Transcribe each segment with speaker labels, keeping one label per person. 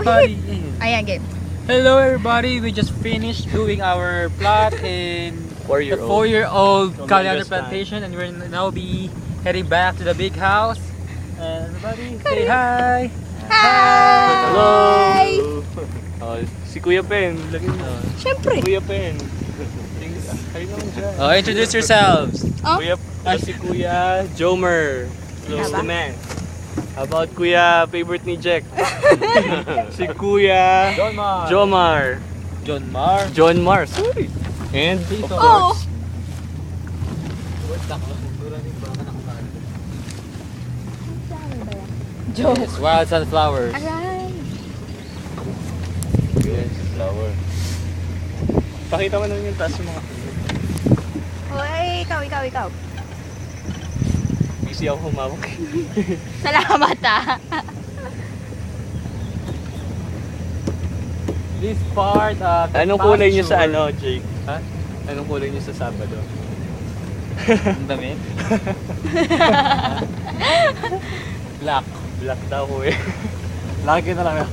Speaker 1: Buddy.
Speaker 2: Ayan, game.
Speaker 1: Hello everybody, we just finished doing our plot in the 4-year-old coriander plantation and we're now be heading back to the big house. And everybody say hi!
Speaker 3: Hello! Oh, si Kuya Pen.
Speaker 2: Siyempre.
Speaker 3: Kuya Pen. Kayo naman dyan.
Speaker 1: Oh, introduce yourselves!
Speaker 2: Oh?
Speaker 3: Si Kuya Jomer. Close the man. How about Kuya favorite ni Jack? Si Kuya Jomar. John Mar. Sorry. And of
Speaker 2: Oh!
Speaker 3: course,
Speaker 1: Yes, wild sunflowers.
Speaker 2: Aray.
Speaker 3: yes, flower. Pakita mo naman yung taas ng mga
Speaker 2: Hoy, ikaw.
Speaker 3: busy ako humawak.
Speaker 2: Salamat
Speaker 1: This part,
Speaker 3: Anong kulay niyo sa
Speaker 1: pasture.
Speaker 3: Jake?
Speaker 1: Ha?
Speaker 3: Anong kulay niyo sa Sabado?
Speaker 1: Ang damit? Black.
Speaker 3: Black daw ko eh.
Speaker 1: Laki na lang.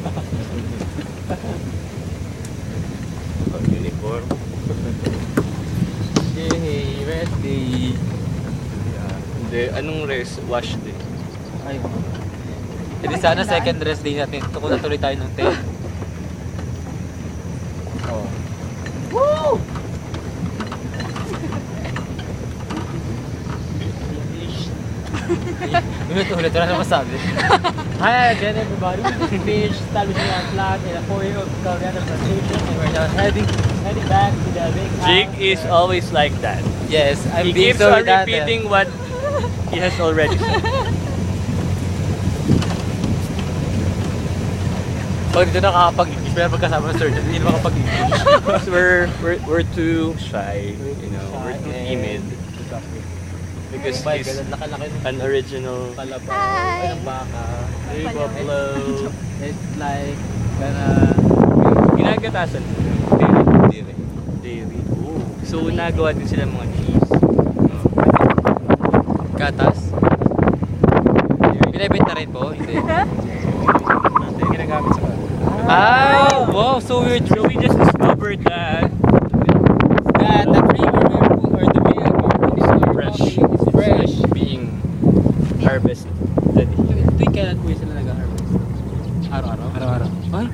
Speaker 3: Uniform.
Speaker 1: Yay, rest day.
Speaker 3: Hindi, anong rest? Wash day.
Speaker 1: Ay, hindi sana second rest day natin. Ito kung natuloy tayo ng 10. Oh.
Speaker 2: Woo!
Speaker 1: Ulit, wala na masabi. Hi again everybody. We just finished establishing our plot in a 4-year-old coriander plantation and we're now heading back to the big house.
Speaker 3: Jake is always like that.
Speaker 1: Yes, I'm
Speaker 3: He
Speaker 1: being
Speaker 3: keeps
Speaker 1: so
Speaker 3: on
Speaker 1: redundant.
Speaker 3: repeating what he has already said.
Speaker 1: Pag dito nakakapag-English, pero pagkasama ng surgeon, hindi na makapag-English.
Speaker 3: Because we're too shy, you know, we're too timid. Because
Speaker 1: Oh my
Speaker 3: he's
Speaker 1: God, ang laki-laki ng
Speaker 3: an original
Speaker 1: kalabaw.
Speaker 2: Hi.
Speaker 1: Ay, ng baka.
Speaker 3: Hey, Buffalo.
Speaker 1: It's like, gonna...
Speaker 3: Ginagatasan. Dairy. Ooh. So, nagawa din sila mga cheese.
Speaker 1: Gatas. Binibenta rin po, hindi.
Speaker 3: Ginagamit sa
Speaker 1: Ah, wow, so weird.
Speaker 3: So, we just discovered that
Speaker 1: The creamer or the milk is fresh.
Speaker 3: being harvested.
Speaker 1: Tuwing kailan po sila nag-harvest? Araw-araw?
Speaker 4: Araw-araw.
Speaker 1: Ay?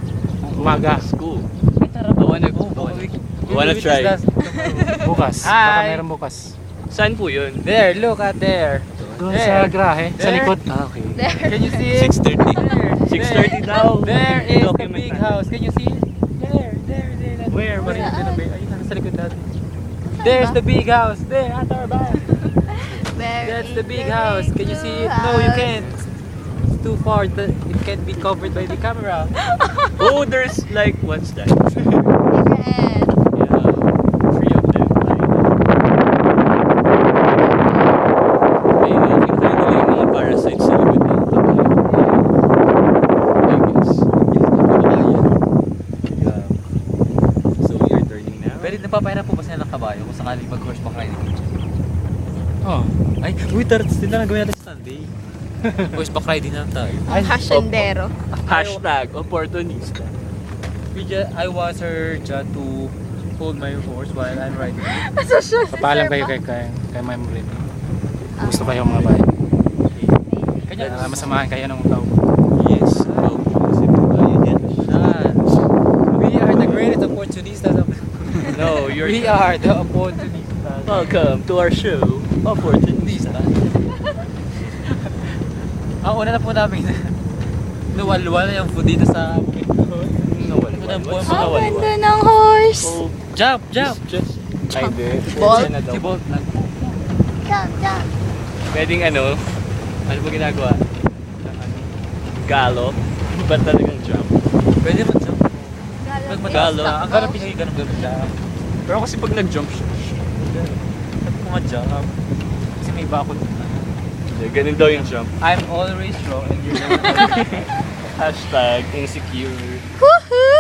Speaker 4: Umaga.
Speaker 3: School.
Speaker 1: Ay, tara.
Speaker 3: Wanna try?
Speaker 4: Bukas.
Speaker 1: Hi.
Speaker 4: Baka meron bukas.
Speaker 3: Saan po yun?
Speaker 1: There, look at there.
Speaker 4: Doon
Speaker 1: There.
Speaker 4: sa grahe. Sa
Speaker 1: There.
Speaker 4: likod. Ah, okay.
Speaker 2: There.
Speaker 1: Can you see it?
Speaker 3: 6:30.
Speaker 1: There.
Speaker 3: 6:30 daw.
Speaker 1: There is the
Speaker 3: Document
Speaker 1: big
Speaker 3: natin.
Speaker 1: house. Can you see it? There.
Speaker 3: Where?
Speaker 1: Ayun,
Speaker 2: Saan?
Speaker 1: nasa likod natin. There's the big house. There, at our back.
Speaker 2: There
Speaker 1: That's
Speaker 2: is
Speaker 1: the big house. Can you see it? No, you can't. It's too far. It can't be covered by the camera.
Speaker 3: Oh, there's like, what's that?
Speaker 2: Red.
Speaker 3: Yeah, 3 of them. Ayun, nakita nila yung mga parasites sa likod ng tabi. I guess. Yeah. So we are turning now.
Speaker 1: Pero napapahirap po ba sila ng kabayo kung sakaling mag-horseback riding?
Speaker 4: Oh.
Speaker 1: Ay, uy, tarats din na gawin natin sa Sunday. Horseback riding na lang tayo.
Speaker 2: Ang hasyendero.
Speaker 3: Hashtag opportunista.
Speaker 1: I was her dyan to hold my horse while I'm riding.
Speaker 4: Papaalam kayo kay Ma'am Rin. Gusto kayo mga bayan.
Speaker 1: Kanya,
Speaker 4: Masamahan kayo ng tao.
Speaker 3: Yes. Oh, kasi po tayo yan.
Speaker 1: We are the greatest opportunistas of
Speaker 3: No, you're
Speaker 1: We are the opportunistas.
Speaker 3: Welcome to our show, Opportunista.
Speaker 1: Ang una na po namin nawalwal yung food dito sa bukid.
Speaker 3: What's
Speaker 2: Ang
Speaker 3: nawalwal?
Speaker 2: ganda ng horse.
Speaker 3: Oh,
Speaker 1: Jump!
Speaker 3: just ay, hindi.
Speaker 2: Bolt.
Speaker 3: Yan na daw.
Speaker 1: Si Bolt lang.
Speaker 2: Jump.
Speaker 3: Pwedeng ano ba ginagawa? Gallop? Ba't talagang jump?
Speaker 1: Pwede ba jump?
Speaker 3: Galo.
Speaker 1: Ang ganap pinagay ganun jump.
Speaker 3: Pero kasi pag nag-jump siya,
Speaker 1: Sabi ko nga jump. Kasi may bakod.
Speaker 3: ganun daw yung jump.
Speaker 1: I'm always wrong and you're never
Speaker 3: Hashtag insecure.
Speaker 2: Woohoo!